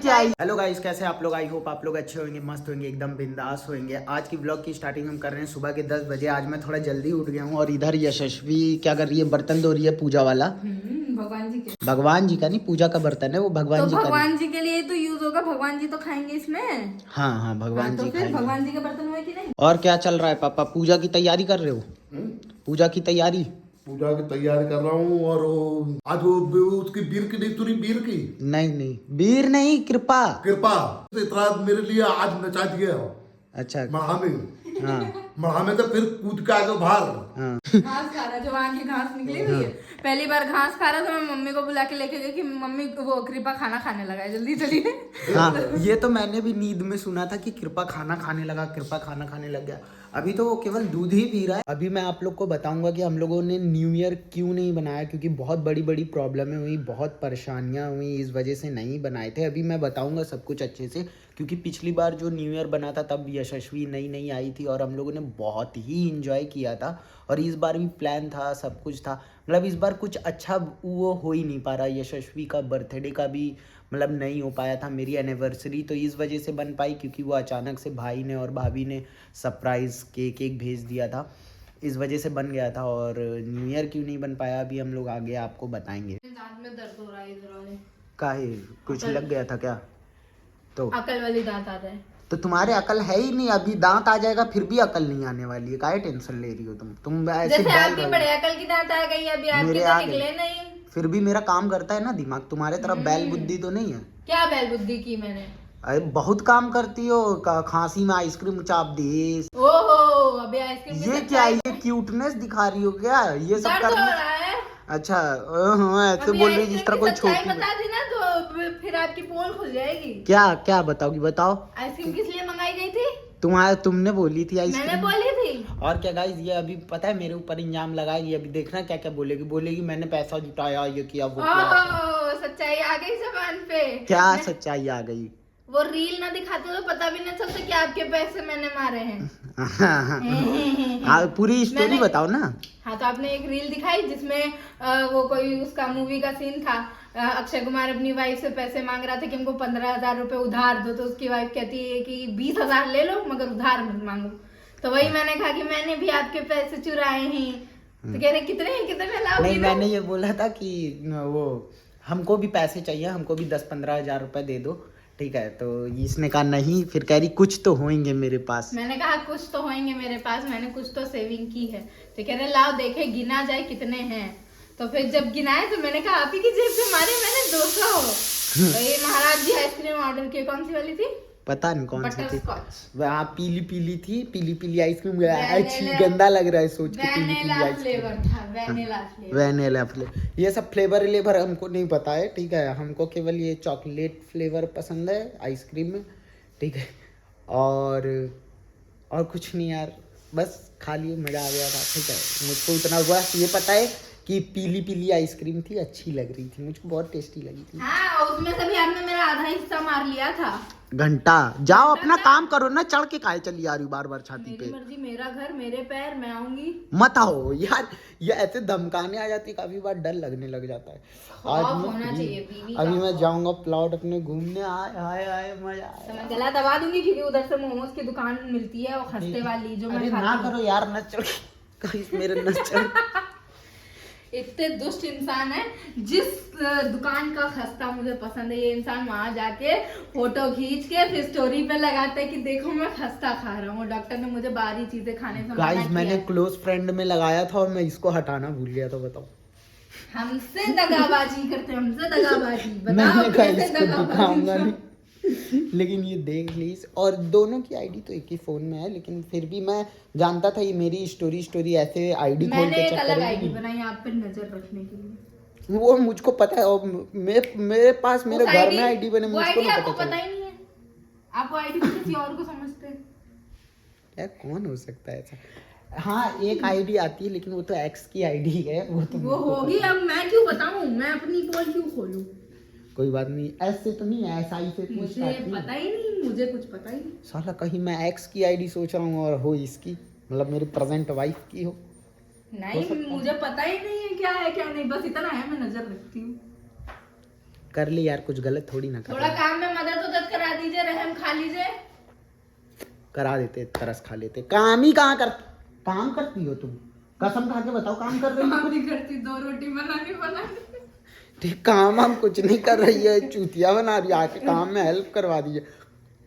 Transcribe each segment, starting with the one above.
क्या hello guys, कैसे आप लोग? आई होप आप लोग अच्छे होंगे, मस्त होंगे, एकदम बिंदास होंगे। आज की व्लॉग की स्टार्टिंग हम कर रहे हैं सुबह के 10 बजे। आज मैं थोड़ा जल्दी उठ गया हूँ और इधर यशस्वी क्या कर रही है? बर्तन धो रही है पूजा वाला। भगवान जी का नहीं, पूजा का बर्तन है वो, भगवान तो जी का भगवान जी के लिए तो यूज होगा, भगवान जी तो खाएंगे इसमें। हाँ हाँ, भगवान तो जी फिर खाएंगे। भगवान जी के बर्तन हुए कि नहीं? और क्या चल रहा है पापा? पूजा की तैयारी कर रहे हो? पूजा की तैयारी? पूजा की तैयारी कर रहा हूँ। और आज वो उसकी बीर की नहीं तुरी बीर की नहीं नहीं, वीर नहीं, कृपा। कृपा इतना मेरे लिए आज नचा दिया अच्छा। मढ़ा में। हाँ मढ़ा में तो फिर कूद के आ गए बाहर। हाँ घास खा रहा, जवान की घास निकली हुई है। पहली बार घास खा रहा तो मैं मम्मी को बुला के लेके गई कि मम्मी वो कृपा खाना खाने लगा है, जल्दी चलिए। हाँ, ये तो मैंने भी नींद में सुना था कि कृपा खाना खाने लगा, कृपा खाना खाने लग गया। अभी तो वो केवल दूध ही पी रहा है। अभी मैं आप लोग को बताऊंगा कि हम लोगों ने न्यू ईयर क्यों नहीं बनाया, क्योंकि बहुत बड़ी बड़ी प्रॉब्लमें हुई, बहुत परेशानियां हुई, इस वजह से नहीं बनाए थे। अभी मैं बताऊंगा सब कुछ अच्छे से, क्योंकि पिछली बार जो न्यू ईयर बना था तब यशस्वी नई नई आई थी और हम लोगों ने बहुत ही इंजॉय किया था। और इस बार भी प्लान था, सब कुछ था, मतलब इस बार कुछ अच्छा वो हो ही नहीं पा रहा। यशस्वी का बर्थडे का भी मतलब नहीं हो पाया था, मेरी एनिवर्सरी तो इस वजह से बन पाई क्योंकि वो अचानक से भाई ने और भाभी ने सरप्राइज़ केक भेज दिया था, इस वजह से बन गया था। और न्यू ईयर क्यों नहीं बन पाया अभी हम लोग आगे आपको बताएंगे। दांत में दर्द हो रहा है इधर वाले। काहे? कुछ लग गया था क्या? तो अकल वाली दांत आ रहे। तो तुम्हारे अकल है ही नहीं, अभी दांत आ जाएगा फिर भी अकल नहीं आने वाली है। काहे टेंशन ले रही हो तुम ऐसे जैसे बैल आपकी रहो। बड़े अकल की दांत आ गई, अभी आपके मेरे तो आ गए। निकले नहीं। फिर भी मेरा काम करता है ना दिमाग, तुम्हारे तरफ बैल बुद्धि तो नहीं है। क्या बैल बुद्धि की मैंने? अरे बहुत काम करती हो, खांसी में आइसक्रीम चाप दी। ओहो, अभी आइसक्रीम की ये क्या है? सच्चाई ये क्यूटनेस दिखा रही हो क्या? ये सब दर्द हो करने? रहा है। अच्छा हाँ, ऐसे अभी बोल रही आइसक्रीम जिस तरह की कोई सच्चाई छोटी। बता दी ना तो फिर आपकी पोल खुल जाएगी। क्या क्या बताओगी? बताओ। आइसक्रीम किस लिए मंगाई गई थी? तुमने बोली थी मैंने आइसक्रीम। बोली थी। और क्या गाइस, ये अभी पता है मेरे ऊपर इंजाम लगाएगी। अभी देखना क्या क्या बोलेगी मैंने पैसा जुटाया, ये किया वो किया। ओह, सच्चाई आ गई जबान पे। क्या सच्चाई आ गई? वो रील ना दिखाते तो पता भी नहीं चलता कि आपके पैसे मैंने मारे हैं। हाँ, पूरी स्टोरी बताओ ना। हाँ, तो आपने एक रील दिखाई जिसमें वो कोई उसका मूवी का सीन था। अक्षय कुमार अपनी वाइफ से पैसे मांग रहा था कि हमको 15,000 रुपए उधार दो, तो उसकी वाइफ कहती है कि 20,000 ले लो मगर उधार मत मांगो। तो वही मैंने कहा कि मैंने भी आपके पैसे चुराए हैं। तो कह रहे कितने कितने लाओगी? नहीं, मैंने ये बोला था कि वो हमको भी पैसे चाहिए, हमको भी 10-15 हजार रुपए दे दो, ठीक है? तो इसने कहा नहीं, फिर कह रही कुछ तो होंगे मेरे पास। मैंने कहा कुछ तो होंगे मेरे पास, मैंने कुछ तो सेविंग की है। तो कह रहे लाओ देखे, गिना जाए कितने हैं। तो फिर जब गिनाए तो मैंने कहा आप ही की जेब से मारे मैंने 200। तो ये महाराज जी आइसक्रीम ऑर्डर की, कौन सी वाली थी? पता नहीं कौन सी थी। बटरस्कॉच। वहाँ पीली पीली थी, पीली पीली आइसक्रीम। अच्छी गंदा लग रहा है सोच के। पीली पीली वैनिला आइसक्रीम फ्लेवर था, वैनिला फ्लेवर। Vanilla flavour. ये सब फ्लेवर हमको नहीं पता है, ठीक है? हमको केवल ये चॉकलेट फ्लेवर पसंद है आइसक्रीम में, ठीक है? और कुछ नहीं यार, बस खा लिए, मजा आ गया था, ठीक है? मुझको इतना बस ये पता है कि पीली पीली आइसक्रीम थी, अच्छी लग रही थी, मुझको बहुत टेस्टी लगी थी। हाँ, उसमें से भी आपने मेरा आधा हिस्सा मार लिया था। घंटा जाओ अपना काम करो ना, चढ़ के काहे चली आ रही बार बार छाती मेरी पे? मर्जी, मेरा घर, मेरे पैर, मैं आऊंगी। मत आओ यार, ये ऐसे धमकाने आ जाती, काफी बार डर लगने लग जाता है। आज होना चाहिए बीवी का। अभी मैं जाऊंगा प्लॉट अपने घूमने। आए आए आए मजा तो मैं गला दबा दूंगी क्योंकि उधर से मोमोज की दुकान मिलती है, वो खस्ते वाली जो मैं अरे खाती ना हूँ। करो यार, न चढ़ गाइस, मेरे न चढ़। इतने दुष्ट इंसान है। जिस दुकान का खस्ता मुझे पसंद है, ये इंसान वहां जाके फोटो खींच के फिर स्टोरी पे लगाते हैं कि देखो मैं खस्ता खा रहा हूँ। डॉक्टर ने मुझे बाहरी चीजें खाने से मना गाइस किया मैंने है। क्लोज फ्रेंड में लगाया था और मैं इसको हटाना भूल गया, तो बताओ। हमसे दगाबाजी करते हैं, हमसे दगाबाजी। बताओ मैंने कहा कैसे इसको दगाबाजी दिखाऊंगा कर- नहीं, लेकिन ये देख ली। और दोनों की आईडी तो एक ही फोन में है, लेकिन फिर भी मैं जानता था ये मेरी स्टोरी ऐसे आईडी खोल मैंने के एक चेक अलग आईडी करेगी। बनाई आप पे नजर रखने के लिए। वो मुझको पता है, और मेरे पास मेरे उस घर में ID आईडी बने, वो मुझको आईडी नहीं आपको पता पता चला। ही नहीं है। आप वो आईडी किसी और को समझते हैं। यार कौन हो सकता है ऐसा? हाँ, एक आईडी आती है, लेकिन वो तो एक्स की आईडी है, वो तो वो होगी। अब मैं क्यों बताऊं, मैं अपनी पोल क्यों खोलूं? कोई बात नहीं। एस से तो नहीं, एस आई से थी, मुझे स्टार्ट थी। पता ही नहीं, मुझे कुछ पता ही नहीं। साला कहीं मैं एक्स की आईडी सोच रहा हूँ और हो इसकी, मतलब मेरी प्रेजेंट वाइफ की हो। नहीं, मुझे पता ही नहीं है क्या है क्या नहीं, बस इतना है मैं नजर रखती हूँ। कर ले यार, कुछ गलत थोड़ी ना कर थोड़ा काम में मदद करा दीजिए, रहम खा लीजिए। करा देते, तरस खा लेते। काम ही कहाँ काम करती हो तुम? कसम खा के बताओ, काम कर रही हो? नहीं करती, 2 रोटी बनानी। ठीक, काम हम कुछ नहीं कर रही है, चूतिया बना रही है, आके काम में हेल्प करवा दीजिए।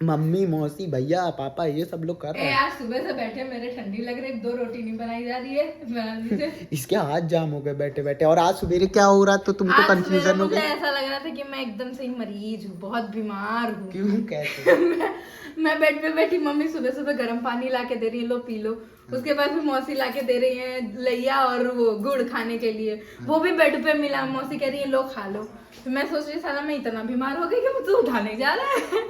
मम्मी, मौसी, भैया, पापा, ये सब लोग कर रहे हैं। आज सुबह से बैठे, मेरे ठंडी लग रही, 2 रोटी नहीं बनाई जा रही है, बना दीजिए। इसके हाथ जाम हो गए बैठे बैठे। और आज सवेरे क्या हो रहा तो तुमको कंफ्यूजन हो मुझे गई? ऐसा लग रहा था कि मैं एकदम से ही मरीज हूँ, बहुत बीमार हूँ। क्यों, कैसे? मैं बेड पे बैठी, मम्मी सुबह सुबह गर्म पानी ला के दे रही है, लो पी लो। उसके बाद फिर मौसी ला के दे रही है लैया और वो गुड़ खाने के लिए, वो भी बेड पे मिला, मौसी कह रही है लो खा लो। तो मैं सोच रही साला मैं इतना बीमार हो गई कि मुझे उठा नहीं जा रहा है।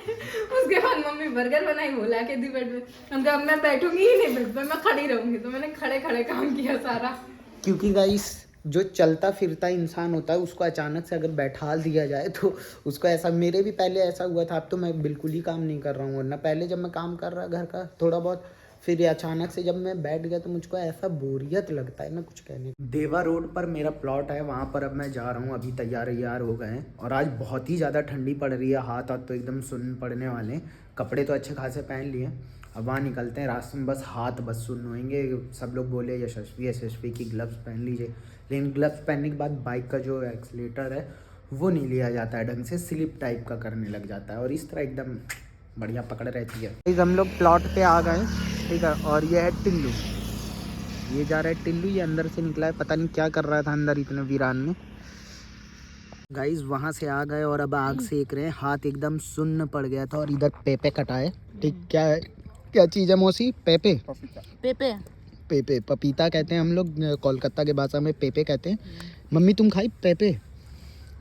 उसके बाद मम्मी बर्गर बनाई, वो ला के दी बेड पे। हम कहा मैं बैठूंगी ही नहीं बेड पे, मैं खड़ी रहूंगी। तो मैंने खड़े खड़े काम किया सारा। क्योंकि गाइस जो चलता फिरता इंसान होता है उसको अचानक से अगर बैठा दिया जाए तो उसको ऐसा, मेरे भी पहले ऐसा हुआ था। अब तो मैं बिल्कुल ही काम नहीं कर रहा हूँ, वरना पहले जब मैं काम कर रहा घर का थोड़ा बहुत, फिर अचानक से जब मैं बैठ गया तो मुझको ऐसा बोरियत लगता है ना, कुछ कहने। देवा रोड पर मेरा प्लॉट है, वहाँ पर अब मैं जा रहा हूँ। अभी तैयार हो गए हैं और आज बहुत ही ज़्यादा ठंडी पड़ रही है, हाथ तो एकदम सुन्न पड़ने वाले हैं। कपड़े तो अच्छे खासे पहन लिए, अब वहाँ निकलते हैं। रास्ते में बस हाथ बस सुन्न होंगे। सब लोग बोले यशस्वी की ग्लव्स पहन लीजिए, लेकिन ग्लव्स पहनने के बाद बाइक का जो एक्सीलेटर है वो नहीं लिया जाता है ढंग से, स्लिप टाइप का करने लग जाता है और इस तरह एकदम बढ़िया पकड़ रहती है। हम लोग प्लॉट पे आ गए, ठीक है। और ये है टिल्लू, ये जा रहा है टिल्लू, ये अंदर से निकला है, पता नहीं क्या कर रहा था अंदर इतने वीरान में। गाइस वहाँ से आ गए और अब आग सेक रहे हैं। हाथ एकदम सुन्न पड़ गया था और इधर पेपे कटाए। ठीक, क्या चीज़ है मौसी? पेपे पेपे पपीता कहते हैं हम लोग, कोलकाता के भाषा में पेपे कहते हैं। मम्मी तुम खाई पेपे?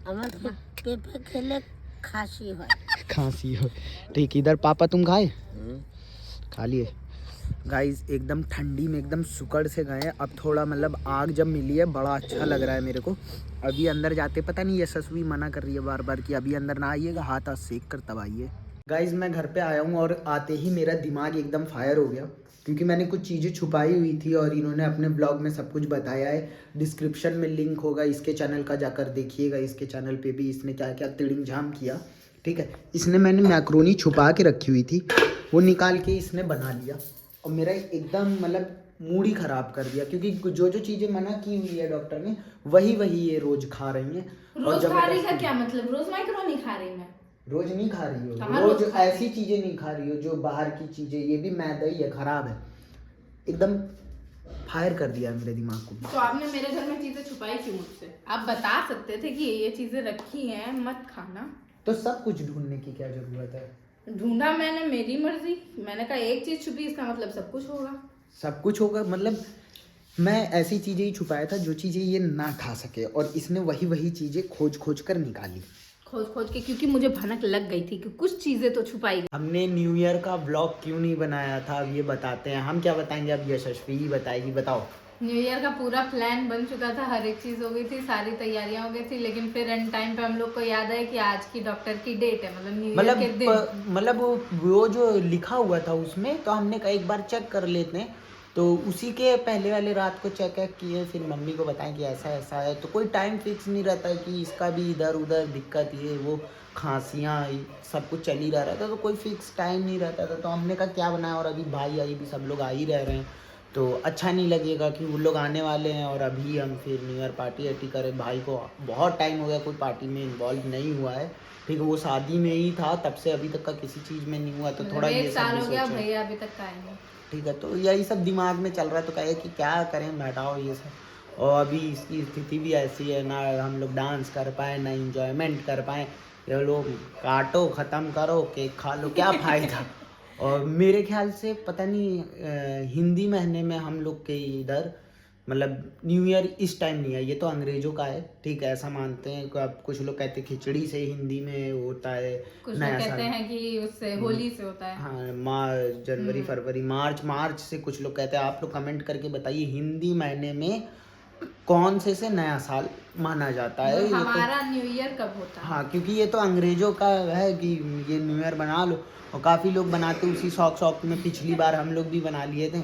पेपे खेले खांसी हो, ठीक। इधर पापा तुम खाए? खा लिए। गाइस एकदम ठंडी में एकदम सुकड़ से गए हैं। अब थोड़ा मतलब आग जब मिली है बड़ा अच्छा लग रहा है मेरे को। अभी अंदर जाते, पता नहीं यशस्वी मना कर रही है बार बार कि अभी अंदर ना आइएगा, हाथ सेक कर तब आइए। गाइस मैं घर पे आया हूँ और आते ही मेरा दिमाग एकदम फायर हो गया, क्योंकि मैंने कुछ चीज़ें छुपाई हुई थी और इन्होंने अपने ब्लॉग में सब कुछ बताया है। डिस्क्रिप्शन में लिंक होगा इसके चैनल का, जाकर देखिएगा। इसके चैनल पे भी इसने क्या क्या तिड़िंग झाम किया, ठीक है। इसने मैंने मैक्रोनी छुपा के रखी हुई थी, वो निकाल के इसने बना लिया और मेरा एकदम मतलब मूड ही ख़राब कर दिया, क्योंकि जो जो चीज़ें मना की हुई है डॉक्टर ने वही ये रोज़ खा रही हैं। रोज़ खा रही का क्या मतलब? रोज़ मैक्रोनी खा रही मैं? रोज नहीं खा रही हो, हाँ, रोज ऐसी चीजें नहीं खा रही हो जो बाहर की चीजें, ये भी मैदा ही है, खराब है। एकदम फायर कर दिया मेरे दिमाग को। तो आपने मेरे घर में चीजें छुपाई क्यों मुझसे? आप बता सकते थे कि ये चीजें रखी हैं, मत खाना। तो सब कुछ ढूंढने की क्या जरूरत है? ढूंढा मैंने, मेरी मर्जी। मैंने कहा एक चीज छुपी, इसका मतलब सब कुछ होगा। सब कुछ होगा मतलब मैं ऐसी चीजें ही छुपाया था जो चीजें ये ना खा सके, और इसने वही चीजें खोज कर निकाली। खोज के, क्योंकि मुझे भनक लग गई थी कि कुछ चीजें तो छुपाई। हमने न्यू ईयर का व्लॉग क्यों नहीं बनाया था, अब ये बताते हैं। हम क्या बताएंगे, अब यशस्वी ही बताएगी, बताओ। न्यू ईयर का पूरा प्लान बन चुका था, हर एक चीज हो गई थी, सारी तैयारियां हो गई थी, लेकिन फिर एंड टाइम पे हम लोग को याद है कि आज की डॉक्टर की डेट है, मतलब न्यू ईयर के दिन। मतलब वो जो लिखा हुआ था उसमें, तो हमने कहा एक बार चेक कर लेते हैं। तो उसी के पहले वाले रात को चेक किए, फिर मम्मी को बताएं कि ऐसा ऐसा है। तो कोई टाइम फिक्स नहीं रहता है कि इसका भी इधर उधर दिक्कत, ये वो खांसियाँ सब कुछ चल ही रहा था, तो कोई फिक्स टाइम नहीं रहता था। तो हमने कहा क्या बनाया, और अभी भाई आई भी सब लोग आ ही रह रहे हैं, तो अच्छा नहीं लगेगा कि वो लोग आने वाले हैं और अभी हम फिर न्यू ईयर पार्टी करें। भाई को बहुत टाइम हो गया कोई पार्टी में इन्वॉल्व नहीं हुआ है, ठीक है। वो शादी में ही था, तब से अभी तक का किसी चीज़ में नहीं हुआ, तो थोड़ा ये एक साल हो गया, भैया अभी तक आए नहीं, ठीक है। तो यही सब दिमाग में चल रहा है, तो कहे कि क्या करें, बैठाओ ये सब। और अभी इसकी स्थिति भी ऐसी है ना, हम लोग डांस कर पाए ना इंजॉयमेंट कर पाए। ये लोग काटो, ख़त्म करो, केक खा लो, क्या फ़ायदा। और मेरे ख्याल से पता नहीं हिंदी महीने में हम लोग के इधर मतलब न्यू ईयर इस टाइम नहीं है, ये तो अंग्रेजों का है, ठीक है, ऐसा मानते हैं। अब कुछ लोग कहते हैं खिचड़ी से हिंदी में होता है, कुछ लोग कहते हैं कि उससे होली से होता है। हाँ, जनवरी फरवरी मार्च से कुछ लोग कहते हैं। आप लोग कमेंट करके बताइए हिंदी महीने में कौन से नया साल माना जाता है। हमारा न्यू ईयर कब होता है? हाँ, क्योंकि ये तो अंग्रेजों का है कि ये न्यू ईयर बना लो, और काफ़ी लोग बनाते उसी शौक में। पिछली बार हम लोग भी बना लिए थे,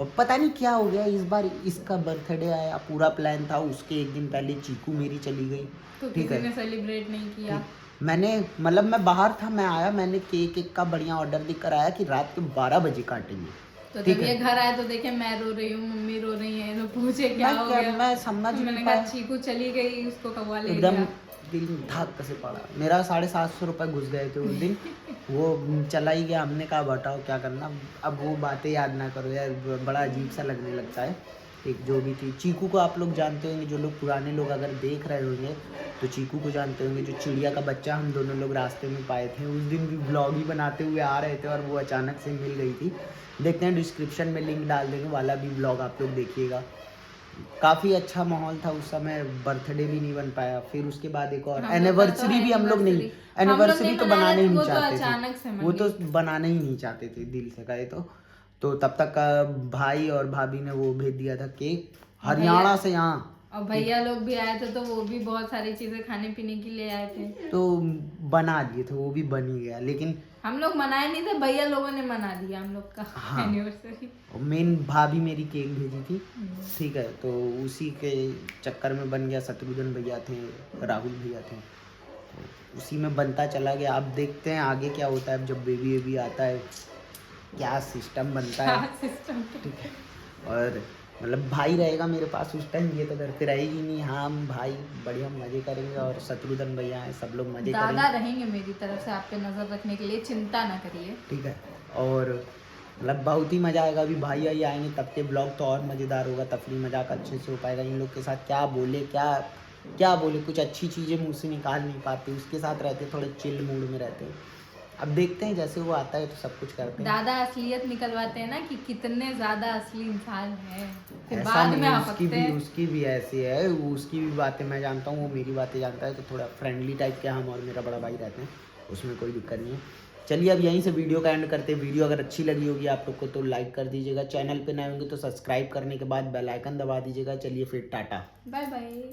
और पता नहीं क्या हो गया इस बार, इसका बर्थडे आया, पूरा प्लान था, उसके एक दिन पहले चीकू मेरी चली गई। तो ठीक किसी है, ने सेलिब्रेट नहीं किया। मैंने मतलब मैं बाहर था, मैं आया, मैंने केक का बढ़िया ऑर्डर देकर आया कि रात के 12 बजे काटेंगे। तो ठीक जब है, ये घर आए तो देखे मैं रो रही हूँ, मम्मी रो रही है, तो पूछे क्या हो गया। मैं समझ मैंने नहीं कहा पाया, चीकू चली गई, उसको कौवा ले एकदम गया। दिल में धक्का से पड़ा। मेरा 750 रुपये घुस गए थे उस दिन। वो चला ही गया, हमने कहा बताओ क्या करना। अब वो बातें याद ना करो यार, बड़ा अजीब सा लगने लगता है। एक जो भी थी, चीकू को आप लोग जानते होंगे, जो लोग पुराने लोग अगर देख रहे होंगे तो चीकू को जानते होंगे, जो चिड़िया का बच्चा हम दोनों लोग रास्ते में पाए थे। उस दिन भी ब्लॉग ही बनाते हुए आ रहे थे और वो अचानक से मिल गई थी। देखते हैं, डिस्क्रिप्शन में लिंक डाल देंगे, वाला भी ब्लॉग आप लोग देखिएगा। काफ़ी अच्छा माहौल था उस समय, बर्थडे भी नहीं बन पाया। फिर उसके बाद एक और एनिवर्सरी भी हम लोग नहीं, एनिवर्सरी तो बनाने ही नहीं चाहते थे, वो तो बनाना ही नहीं चाहते थे दिल से कहे तो तब तक भाई और भाभी ने वो भेज दिया था केक हरियाणा से यहाँ। और भैया लोग भी आए थे तो वो भी बहुत सारी चीजें खाने पीने के लिए आए थे, तो बना दिए थे, वो भी बन ही गया। लेकिन हम लोग मनाए नहीं थे, भैया लोगों ने मना दिया हम लोग का एनिवर्सरी। मेन भाभी मेरी केक भेजी थी। ठीक है, तो उसी के चक्कर में बन गया। शत्रुघ्न भैया थे, राहुल भैया थे, तो उसी में बनता चला गया। अब देखते हैं आगे क्या होता है, अब जब बेबी आता है क्या सिस्टम बनता है। सिस्टम ठीक है, और मतलब भाई रहेगा मेरे पास उस टाइम, ये तो घर पे रहेगी नहीं। हाँ, हम भाई बढ़िया मजे करेंगे और शत्रुघ्न भैया हैं, सब लोग मजे दादा करेंगे। रहेंगे मेरी तरफ से आप पे नजर रखने के लिए, चिंता ना करिए। ठीक है, और मतलब बहुत ही मज़ा आएगा। अभी भाई आई आएंगे तब के ब्लॉग तो और मज़ेदार होगा, तफरी मजाक अच्छे से हो पाएगा। इन लोग के साथ क्या बोले, क्या बोले, कुछ अच्छी चीज़ें मुँह से निकाल नहीं पाते। उसके साथ रहते थोड़े चिल मूड में रहते हैं। अब देखते हैं जैसे वो आता है तो सब कुछ करते हैं। दादा असलियत निकलवाते हैं ना कि कितने ज्यादा असली इंसान है, फिर ऐसा बाद में नहीं, आपकते हैं। उसकी भी ऐसी है, उसकी भी बातें मैं जानता हूँ, वो मेरी बातें जानता है। तो थोड़ा फ्रेंडली टाइप के हम और मेरा बड़ा भाई रहते हैं, उसमें कोई दिक्कत नहीं है। चलिए अब यहीं से वीडियो का एंड करते हैं। वीडियो अगर अच्छी लगी होगी आप लोग को तो लाइक कर दीजिएगा, चैनल पे नए होंगे तो सब्सक्राइब करने के बाद बेल आइकन दबा दीजिएगा। चलिए फिर टाटा, बाय बाय।